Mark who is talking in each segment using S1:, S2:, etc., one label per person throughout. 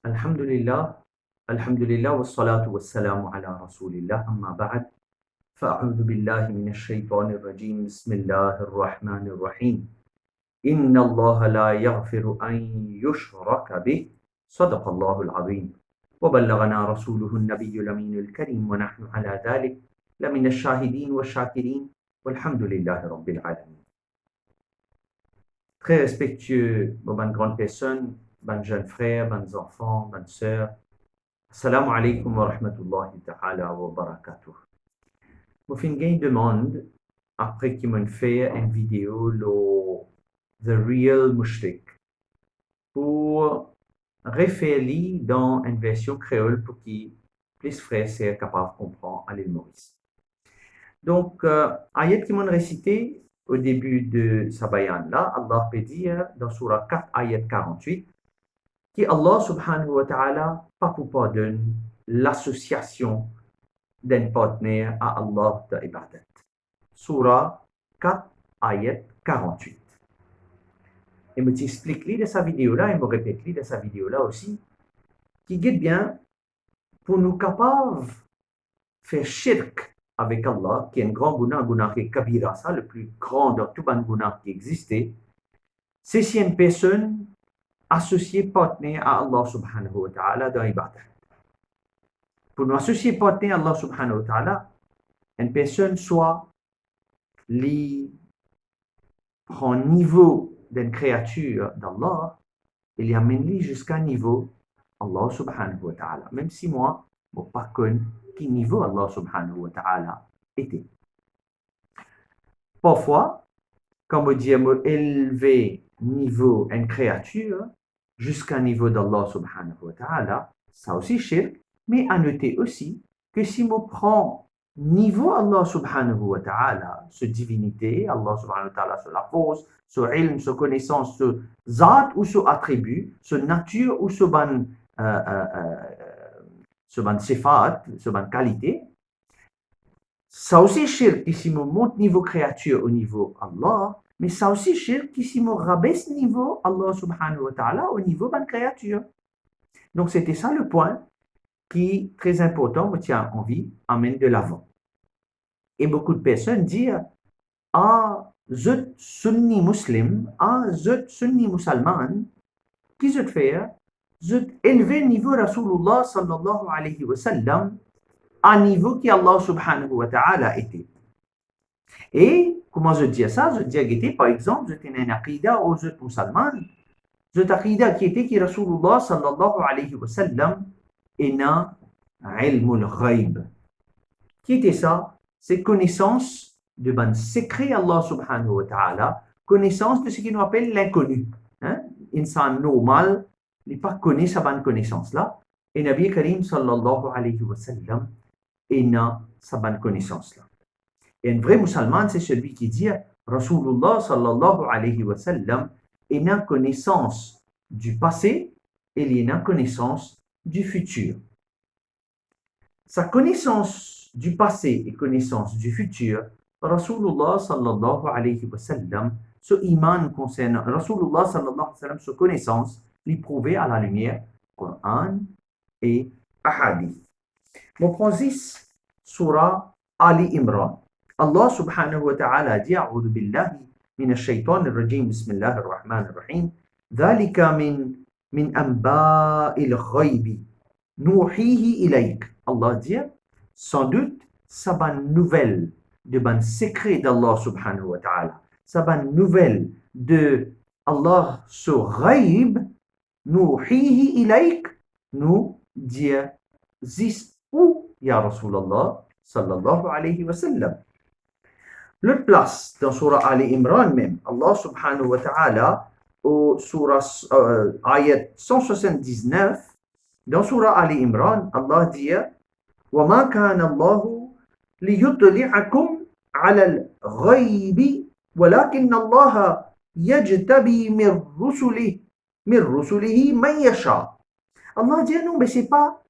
S1: الحمد لله الحمد لله والصلاة والسلام على رسول الله أما بعد فأعوذ بالله من الشيطان الرجيم بسم الله الرحمن الرحيم إن الله لا يغفر أن يشرك به صدق الله العظيم وبلغنا رسوله النبي الأمين الكريم ونحن على ذلك لمن الشاهدين والشاكرين والحمد لله رب العالمين. Très respectueux, bonnes grandes personnes, bonnes jeunes frères, bonnes enfants, bonnes sœurs. Assalamu alaikum wa rahmatullahi ta'ala wa barakatuh. Je fais une demande après qu'ils m'ont fait une vidéo, The Real Mushrik, pour référer dans une version créole pour qui les frères soient capables de comprendre à l'île Maurice. Donc, ayat qui m'ont récité au début de sa bayan là, Allah peut dire dans Surah 4, ayat 48, que Allah subhanahu wa ta'ala pas pour pardonner l'association d'un partenaire à Allah de ibadat. Surah 4, ayat 48. Et me t'explique de sa vidéo là, et me répète de sa vidéo là aussi, qui guide bien pour nous capables de faire shirk avec Allah, qui est un grand guna qui est kabira, ça, le plus grand de tout les guna qui existait. C'est si une personne associée partenaire à Allah subhanahu wa ta'ala dans ibadat. Pour nous associer partenaire à Allah subhanahu wa ta'ala, une personne soit prend niveau d'une créature d'Allah, il y amène jusqu'à niveau Allah subhanahu wa ta'ala. Même si moi, je ne sais pas quel niveau Allah subhanahu wa ta'ala était. Parfois, quand on dit élever niveau une créature jusqu'à niveau d'Allah subhanahu wa ta'ala, ça aussi shirk, mais à noter aussi que si on prend niveau Allah subhanahu wa ta'ala, ce divinité, Allah subhanahu wa ta'ala, sur la force, sur ilm, sur connaissance, sur zat ou sur attribut, sur nature ou sur ban sifat, sur ban qualité, ça aussi shirk si on monte niveau créature au niveau Allah, mais ça aussi shirk si on rabaisse niveau Allah subhanahu wa ta'ala au niveau ban créature. Donc c'était ça le point qui, très important, me tient en vie, amène de l'avant. Et beaucoup de personnes disent ah, je sunni muslim, ah, je sunni musulman, qui je faire, je élever niveau Rasulullah sallallahu alayhi wa sallam à niveau qui Allah subhanahu wa ta'ala était. Et comment je dis ça? Je dis par exemple, je tenais un aqida aux autres musulmans, je aqida qui était qui Rasulullah sallallahu alayhi wa sallam ina ilmul ghaib. Qui était ça? C'est connaissance de ban secret Allah subhanahu wa ta'ala, connaissance de ce qu'on appelle l'inconnu. Hein? Insan normal, il n'est pas connu sa bonne connaissance là. Et Nabi Karim sallallahu alayhi wa sallam, il a sa bonne connaissance là. Et un vrai musulman, c'est celui qui dit Rasulullah sallallahu alayhi wa sallam, il a connaissance du passé et il a connaissance du futur. Sa connaissance du passé et connaissance du futur, Rasulullah sallallahu alayhi wa sallam, ce iman concernant Rasulullah sallallahu alayhi wa sallam, ce connaissance, l'éprouver à la lumière Coran et Ahadith. Mon pronsis, surah Ali Imran. Allah subhanahu wa ta'ala dit A'udhu billahi min ash-shaytan ar-rajim, bismillah ar-rahman ar-rahim, Dhalika min anba'il ghaybi, nuhihi ilayk. Allah dit, sans doute, ça va une nouvelle de ban secret d'Allah subhanahu wa ta'ala. Ça va une nouvelle de Allah sur ghaib, nuhihi ilayk, nous dire, zis ou, ya Rasulallah, sallallahu alayhi wa sallam. L'autre place, dans Surah Ali Imran même, Allah subhanahu wa ta'ala, au Surah ayat 179, dans Surah Ali Imran, Allah dit وَمَا كَانَ اللَّهُ لِيُطْلِعَكُمْ عَلَى الْغَيْبِ وَلَكِنَّ اللَّهَ يَجْتَبِي مِنْ رُسُلِهِ مَنْ يَشَاءُ. Allah dit non, mais c'est pas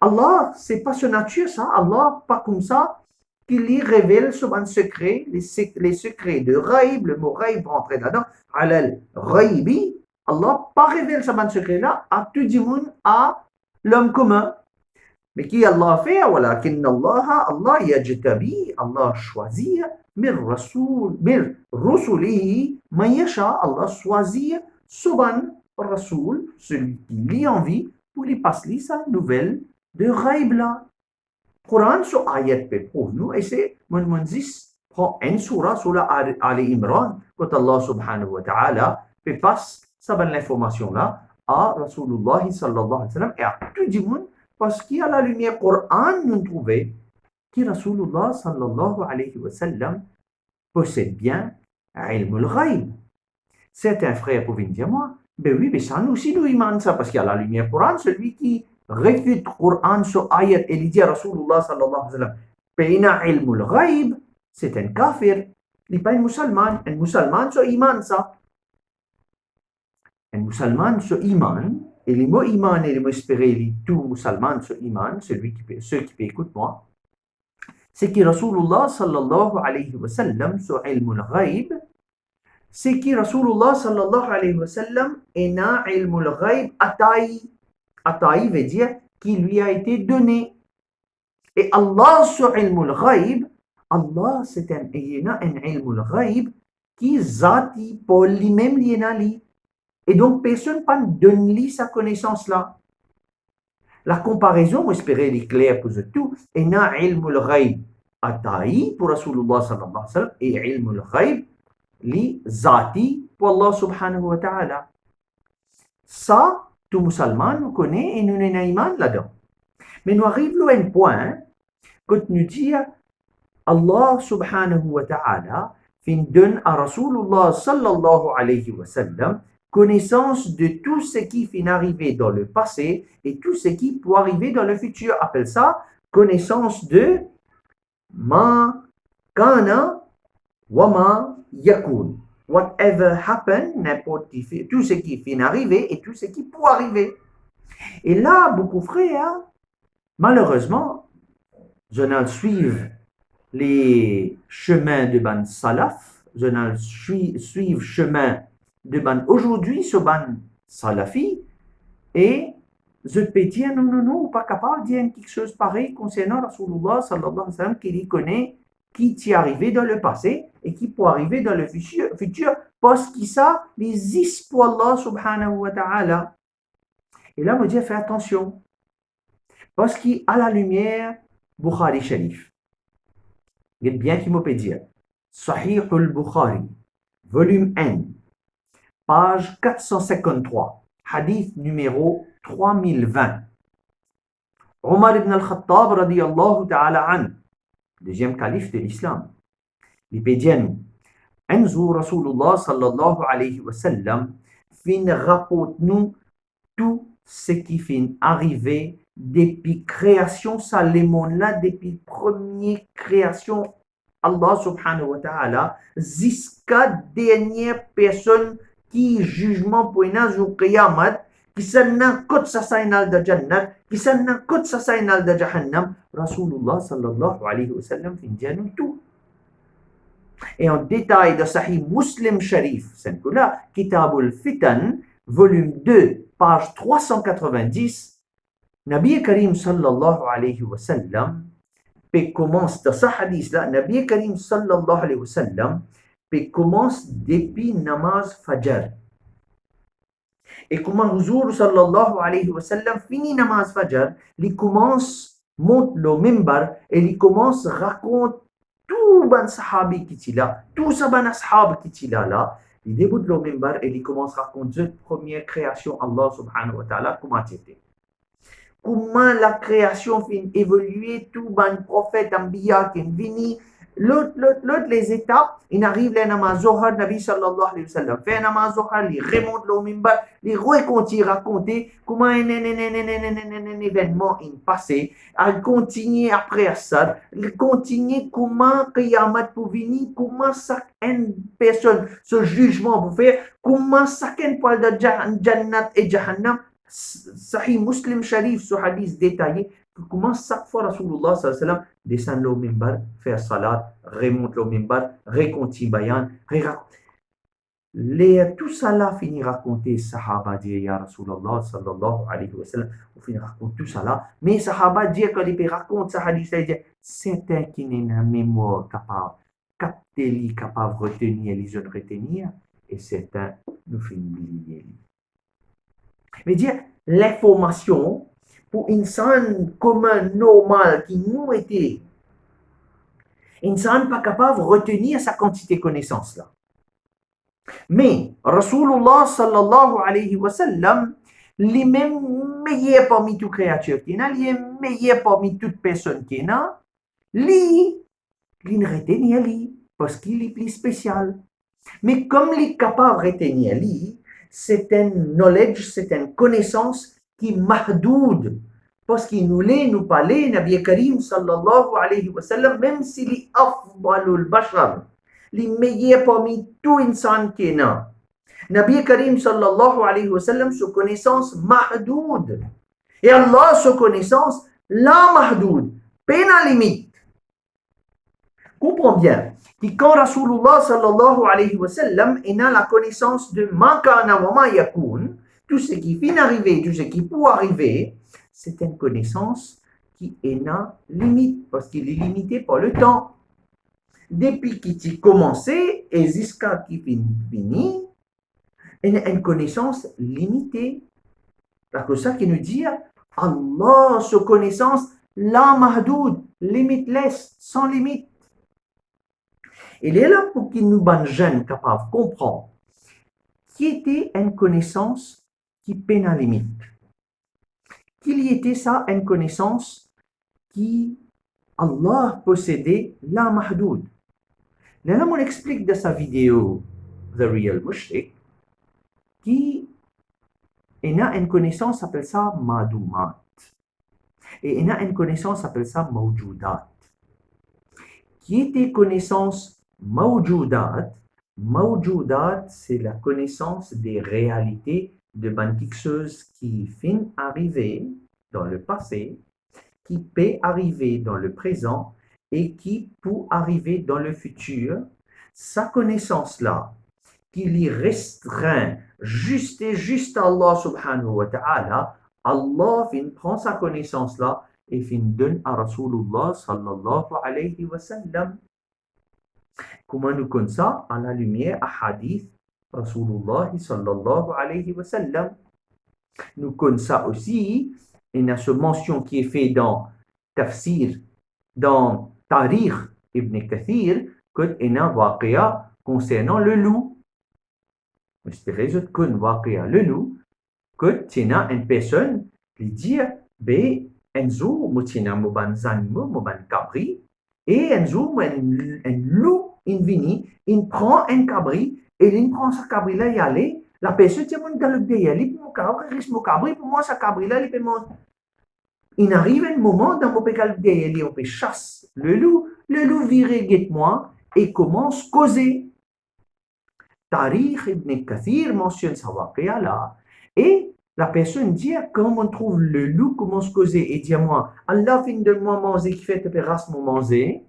S1: Allah, c'est pas son nature ça. Allah, pas comme ça, qu'il y révèle sur un secret, les secrets de Ghaib, le mot Ghaib rentre là-dedans. Alal Ghaibi, Allah pas révélé ce secret-là à tout le monde, à l'homme commun. Mais qui Allah fait, ولكن Allah يجتبي, Allah choisit من رسله من يشاء, Allah choisit Soban Rasoul, celui qui lit en vie, pour lui passer sa nouvelle de ghaib là. Quran sur ayat pe prouve nous, et c'est mon dis prend une surah Ali Imran, quand Allah subhanahu wa ta'ala fait passe sa bonne information là à Rasulullah sallallahu alayhi wa sallam et à tout le monde, parce qu'à la lumière Coran nous trouvons que Rasulullah sallallahu alayhi wa sallam possède bien ilm al-ghaib. Certains frères pouvaient dire moi, ben oui, mais ça nous aussi nous iman ça, parce qu'il y a la lumière Coran, celui qui réfute Coran sur ayat et il dit à Rasulullah sallallahu alayhi wa sallam, Peina ilm al-ghaib, c'est un kafir, il n'est pas un musulman sur iman ça. Un musulman sur iman, et les mots iman et les mots espérés, tout musulman sur iman, ceux qui peut écouter moi, c'est que Rasulullah sallallahu alayhi wa sallam sur ilm al-ghaib, c'est que Rasulullah sallallahu alayhi wa sallam est un ilm al-ghaib ataï. Ataï veut dire qui lui a été donné. Et Allah sur ilm al-ghaib, Allah c'est un ilm al-ghaib qui zati pour lui-même li. Et donc personne pas donne lui sa connaissance là. La comparaison, espérez est claire pour tout, est un ilm al-ghaib ataï pour Rasulullah sallallahu alayhi wa sallam et ilm al-ghaib li zati pour Allah subhanahu wa ta'ala. Ça, tout musulman nous connaît et nous n'avons iman là-dedans. Mais nous arrivons à un point, quand nous disons Allah subhanahu wa ta'ala fin donne à Rasulullah sallallahu alayhi wa sallam connaissance de tout ce qui fin arrivé dans le passé et tout ce qui peut arriver dans le futur. Appelle ça connaissance de ma kana wa ma yakun. Whatever happened, n'importe qui, tout ce qui finit arriver et tout ce qui peut arriver. Et là, beaucoup de frères, malheureusement, je n'ai suivre les chemins de Ban Salaf, je n'ai suivre chemin de Ban aujourd'hui, ce Ban Salafi, et je peux dire non, pas capable de dire quelque chose pareil concernant Rasulullah sallallahu alayhi wa sallam qui lui connaît, qui t'y arrivé dans le passé et qui peut arriver dans le futur parce qu'il ça les espoirs Allah subhanahu wa ta'ala. Et là, on me dit, fais attention. Parce qu'à la lumière, Bukhari Sharif. Il est bien qu'il me peut dire. Sahih al-Bukhari, volume 1, page 453, hadith numéro 3020. Omar ibn al-Khattab radiyallahu ta'ala an, deuxième calife de l'islam. Il peut dire nous, Anzu Rasulullah sallallahu alayhi wa sallam, fin rapporte nous tout ce qui fin arrivé depuis création ça le monde là, depuis première création Allah subhanahu wa ta'ala, jusqu'à dernière personne qui jugement pour un jour qiyamah, qui s'en côte sa sainal de Jannat, qui s'en côte sa sainal de Jahannam, Rasulullah sallallahu alayhi wa sallam fin dire nous tout. Et en détail de Sahih Muslim Sharif, c'est là, Kitab al-Fitan, volume 2, page 390, Nabi Karim sallallahu alayhi wa sallam, puis commence dans ce hadith là, Nabi Karim sallallahu alayhi wa sallam, puis commence depuis namaz Fajr. Et comment Huzur sallallahu alayhi wa sallam finit namaz Fajr, il commence, monte le mimbar, et il commence raconte tout ban sahabi qui est là, tout ça ban ashab qui est là, il débute le mimbar et il commence à raconter la première création Allah subhanahu wa ta'ala, comment c'était. Comment la création fait évoluer, tout ban prophète, ambiya qui est venu, l'autre, les étapes, il arrive à namaz Zohar, Nabi sallallahu alayhi wa sallam, fait namaz Zohar, il remonte le mimbar, il continue à raconter comment un événement est passé, il continue après ça, il continue comment Qiyamah pour venir, comment chaque personne, ce jugement pour faire, comment chacun parle de Jannat et Jahannam, Sahih Muslim Sharif, ce hadith détaillé, comment chaque fois Rasulullah sallallahu alayhi wa sallam descend au mimbar, fait salat, remonte au mimbar, recontinue bayan, tout ça là finit raconter Sahaba dit Ya Rasulallah sallallahu alayhi wa sallam, on finit raconter tout ça là, mais Sahaba dit quand il raconte ça hadith là, il dit c'est un qui n'est pas mémoire capable capter capable retenir les autres retenir et c'est un nous finit oublier. Mais dire l'information pour insan commun normal qui nous était insan pas capable de retenir sa quantité de connaissances là. Mais Rasulullah sallallahu alayhi wa sallam, les mêmes meilleurs parmi toutes créatures qui n'a, les meilleurs parmi toutes personnes qui n'a, lui, il ne retenir lui parce qu'il est plus spécial. Mais comme il est capable de retenir lui, c'est un knowledge, c'est une connaissance qui est mahdoud. Parce qu'il nous parlait, Nabi Karim sallallahu alayhi wa sallam, même s'il est afdalul bashar, les meilleurs parmi tout insan qui est là. Nabi Karim sallallahu alayhi wa sallam, sa connaissance mahdoud. Et Allah, sa connaissance, la mahdoud, peine à limite. Comprends bien que quand Rasulullah sallallahu alayhi wa sallam il a la connaissance de ma kana wa ma yakun, tout ce qui vient d'arriver, tout ce qui peut arriver, c'est une connaissance qui est na limite, parce qu'il est limité par le temps. Depuis qu'il a commencé et jusqu'à qu'il finit, il a une connaissance limitée. C'est ça qui nous dit Allah, sa connaissance, la mahdoud, limitless, sans limite. Il est là pour qu'il nous ban jeunes capables de comprendre qui était une connaissance qui peine à limite. Qu'il y était ça, une connaissance qui Allah possédait la mahdoud. Là, on explique dans sa vidéo The Real Mushrik qui il a une connaissance s'appelle ça madoumat et il a une connaissance s'appelle ça mawjoudat. Qui était connaissance mawjoudat? Mawjoudat, c'est la connaissance des réalités de quelque chose qui finit arriver dans le passé, qui peut arriver dans le présent et qui peut arriver dans le futur. Sa connaissance-là, qu'il y restreint juste et juste à Allah subhanahu wa ta'ala, Allah prend sa connaissance-là et donne à Rasulullah sallallahu alayhi wa sallam. Comment nous connaissons ça? À la lumière à hadith Rasulullah sallallahu alayhi wa sallam. Nous connaissons ça aussi, il y a cette mention qui est faite dans Tafsir, dans Tarikh Ibn Kathir, qu'il y a un waqia concernant le loup. C'est raison que le loup, que tu as une personne qui dit, un jour, tu as des animaux, des cabris, et un jour, un loup, il vient, il prend un cabri, et il prend ce cabri-là, il y aller, la personne dit, mon galop de y aller, pour mon cabri, pour moi, ce cabri-là, il peut manger. Il arrive un moment dans mon galop de y aller, on peut chasser le loup vire, guette-moi, et commence à causer. Tarikh Ibn Kathir mentionne sa waqia là, et la personne dit, quand on trouve le loup commence à causer, et dit à moi, Allah fin de moi manger, qui fait te race mon manger,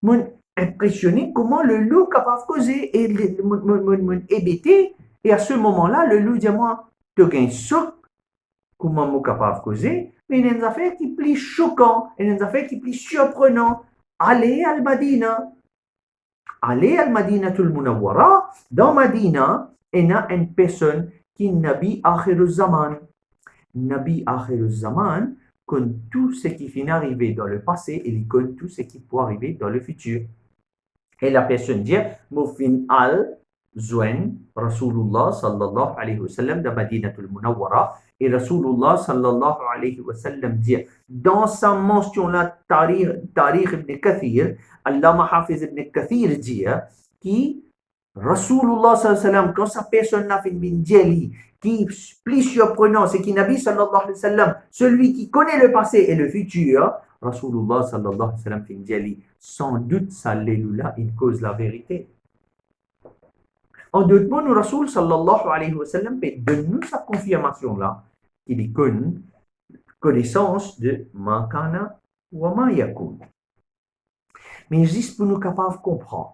S1: mon impressionné comment le loup capable de causer, et mon hébété, et à ce moment-là, le loup dit à moi, tu as un choc, comment mon capable de causer, mais il y a une affaire qui est plus choquant, il y a une affaire qui est plus surprenant, allez al Madina. Allez à Madinatul Munawwara, dans Madina, il y a une personne qui est Nabi Akhirul Zaman. Nabi Akhirul Zaman connaît tout ce qui finit arriver dans le passé et il connaît tout ce qui peut arriver dans le futur. Et la personne dit, Mufin al-Zwen, Rasulullah sallallahu alayhi wa sallam, dans Madinatul Munawwara, et Rasulullah sallallahu alayhi wa sallam dit, dans sa mention-là, Tarikh ibn Kathir, Allama Hafiz ibn Kathir dit, qui Rasulullah sallallahu alayhi wa sallam, quand sa personne-là fait une djeli, qui est plus surprenant, c'est qui Nabi sallallahu alayhi wa sallam, celui qui connaît le passé et le futur, Rasulullah sallallahu alayhi wa sallam fait une djeli, sans doute, salléloula, il cause la vérité. En d'autres mots, nous, Rasul sallallahu alayhi wa sallam, donne-nous sa confirmation-là, qu'il y connaît connaissance de ma kana wa ma yakun. Mais juste pour nous capables de comprendre,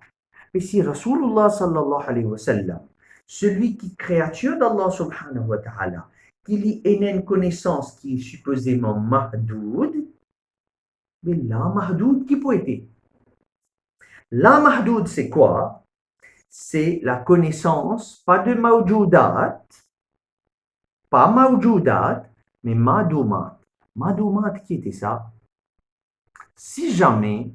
S1: Mais si Rasulullah sallallahu alayhi wa sallam, celui qui est créature d'Allah subhanahu wa ta'ala, qu'il ait une connaissance qui est supposément mahdoud, mais la mahdoud qui peut être? La mahdoud, c'est quoi? C'est la connaissance, pas de mawjoudat, pas mawjoudat, mais madoumat. Madoumat, qui était ça? Si jamais,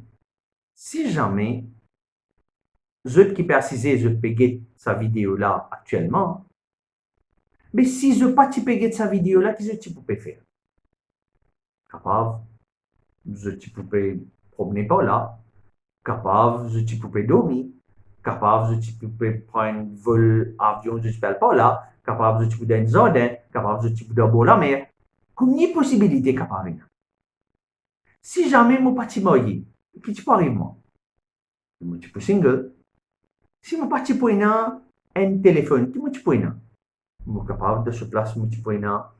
S1: je qui précisé, je peux sa vidéo là actuellement, mais si je pas peux sa vidéo là, qu'est-ce que tu peux faire? Capable, je peux promener par là, capable, je peux dormir, capable, je peux prendre un vol avion, je peux pas là, capable, je peux dans un jardin, capable, je peux dans la mer. Combien de possibilités capable? Si jamais mon pas marié, qu'est-ce qui peut arriver moi? Je peux single. Si mon pas un téléphone, qu'est-ce que je peux capable de se placer, je peux un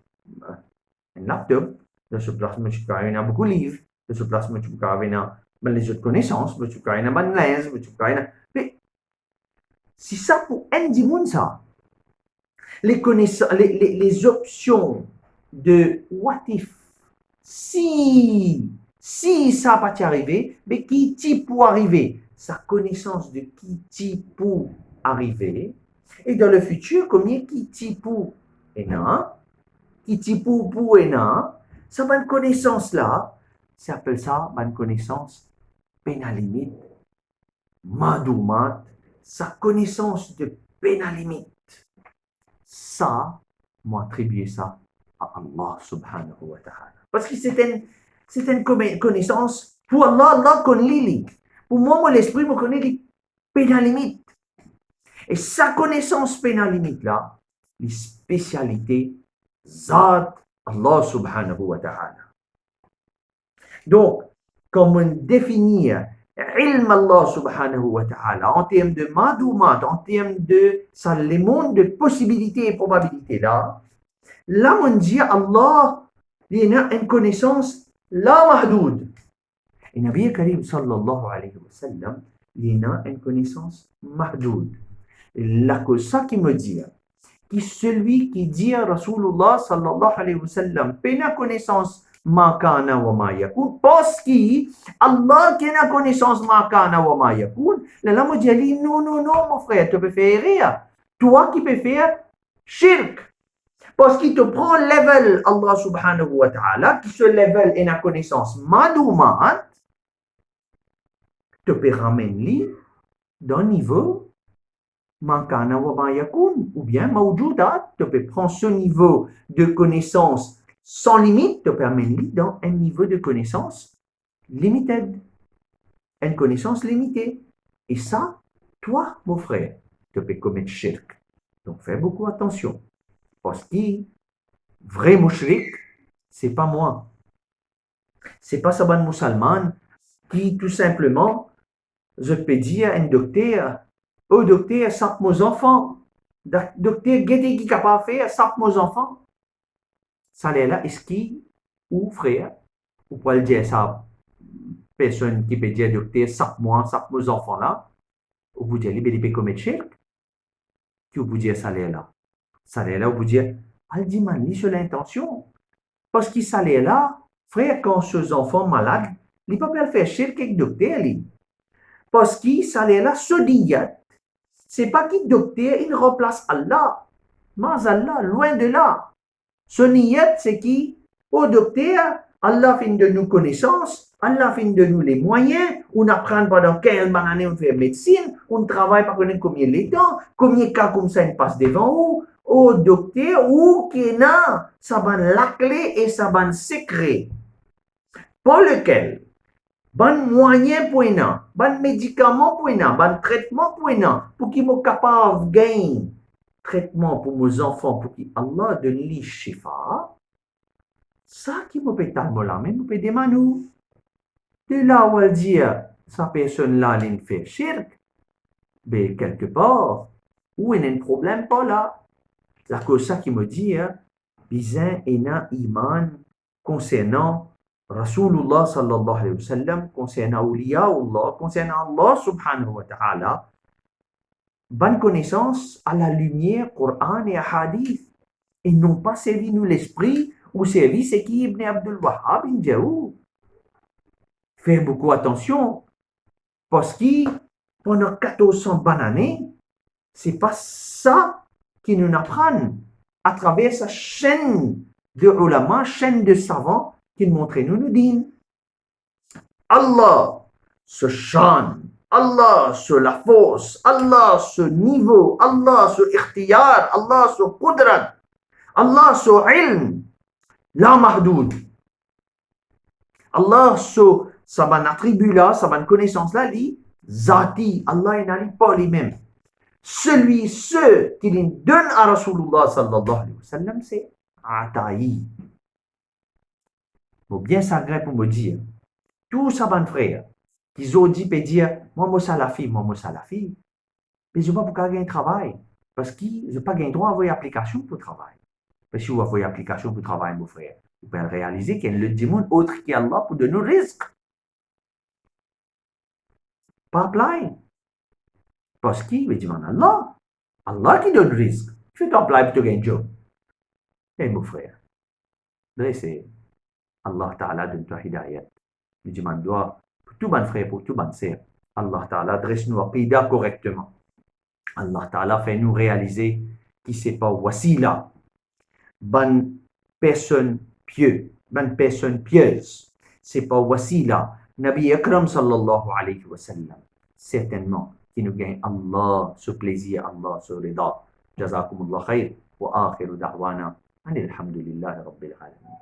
S1: laptop, de se placer, je peux beaucoup de livres, de se placer, je peux les autres connaissances, je peux une bonne lens, je peux mais si ça pour un du monde ça, les connaissances, les options de what if, si ça pas arrivé, mais qui peut arriver, sa connaissance de qui peut arriver, et dans le futur, combien qui peut est là, qui peut est là, ça bonne connaissance là, ça s'appelle ça bonne connaissance pénalimite, madoumat, sa connaissance de pénalimite. Ça, moi attribuer ça à Allah subhanahu wa ta'ala. Parce que c'est une connaissance pour Allah, Allah connaît les. Pour moi, l'esprit me connaît les pénalimite. Et sa connaissance pénalimite là, les spécialités zat Allah subhanahu wa ta'ala. Donc, comme on définit ilm Allah subhanahu wa ta'ala en termes de madoumat, en termes de ça, les mondes de possibilités et probabilités là, là on dit Allah, il a une connaissance la mahdoud. Et Nabi Karim sallallahu alayhi wa sallam, il a une connaissance mahdoud. La cause ça qui me dit, que celui qui dit à Rasulullah sallallahu alayhi wa sallam, peine connaissance ma kana wa ma yakun, parce que Allah qui a connaissance ma kana wa ma yakun, là me dit non, mon frère, tu peux faire rien. Toi qui peux faire shirk. Parce qu'il te prend level Allah subhanahu wa ta'ala, qui ce level est la connaissance madoumat, tu peux ramener d'un niveau Makana wa ma yakun, ou bien mawjoudat, tu peux prendre ce niveau de connaissance sans limite, te permet dans un niveau de connaissance limited, une connaissance limitée. Et ça, toi, mon frère, tu peux commettre shirk. Donc fais beaucoup attention. Parce que vrai mushrik, c'est pas moi. C'est pas Saban musulman qui tout simplement, je peux dire à un docteur, oh docteur, sape mes enfants. Docteur, qu'est-ce qui est capable de faire, sape mes enfants. Ça là, est-ce qu'il ou frère, ou pas le dire ça, personne qui peut dire docteur, sape mes enfants là, ou vous dire, il peut commettre shirk, qui vous dire ça là. Ça là, vous dire, elle dit, man, lis sur l'intention. Parce que ça là, frère, quand ces enfants malades, il ne peut pas faire shirk avec le docteur. Parce que ça là, ce diat, c'est pas que le docteur, il remplace Allah. Mais Allah, loin de là. Ce niyat, c'est qui? Au docteur, Allah fait de nous connaissances, Allah fait de nous les moyens, on apprend pendant 15 années, on fait médecine, on travaille pas combien de temps, combien de cas comme ça, il passe devant vous, au docteur, ou qui n'a, ça va la clé et ça va secret. Pour lequel, bon moyen pour un, bon médicament pour un, bon traitement pour un, pour qu'il soit capable de gagner traitement pour mes enfants, pour que Allah donne les shifa, ça qui me peut tellement là, mais me peut demander nous. De là où elle dit, sa personne-là, elle fait shirk, mais quelque part, où il y a un problème pas là. La cause ça qui me dit, bizarre et un iman concernant Rasulullah sallallahu alayhi wa sallam, concernant Awliya Allah, concernant Allah subhanahu wa ta'ala, bonne connaissance à la lumière Coran et Hadith. Ils n'ont pas servi nous l'esprit ou servi ce qui Ibn Abdul Wahhab Ibn Jaou. Faire beaucoup attention parce que pendant 1400 bonnes années, c'est pas ça qui nous apprennent à travers sa chaîne de ulama, chaîne de savants qui nous montrent nous disent Allah se chante, Allah sur la force, Allah sur niveau, Allah sur ikhtiyar, Allah sur qudrat, Allah sur ilm, la mahdoud. Allah sur sa bonne attribut là, sa bonne connaissance là, dit Zati, Allah il n'arrive pas lui-même. Ceux qui donne à Rasulullah sallallahu alayhi wa sallam, c'est Ataï. Il faut bien s'agréer pour me dire, tous ces bons frères, qui ont dit, dire, moi, je suis salafi, mais je ne sais pas pourquoi gagner travail. Parce que je n'ai pas gagné droit à avoir application pour le travail. Parce que si vous avez application pour le travail, mon frère, vous pouvez réaliser qu'il y a le démon autre qu'Allah pour donner le risque. Pas apply. Parce qu'il veut dire Allah. Allah qui donne le risque. Tu t'apply pour te gagner un job. Et mon frère, c'est Allah Ta'ala donne toi hidayat. Je demande doit pour tout bon frère, pour tout bon sœur. Allah Ta'ala dresse-nous à pida correctement. Allah Ta'ala fait nous réaliser qui c'est pas wasila. Bonne personne pieuse. C'est pas wasila. Nabi Akram sallallahu alayhi wa sallam. Certainement, qui nous gagne Allah, ce plaisir, Allah, ce rida. Jazakumullah khair. Wa akhiru da'wana. Alhamdulillahi rabbil alamin.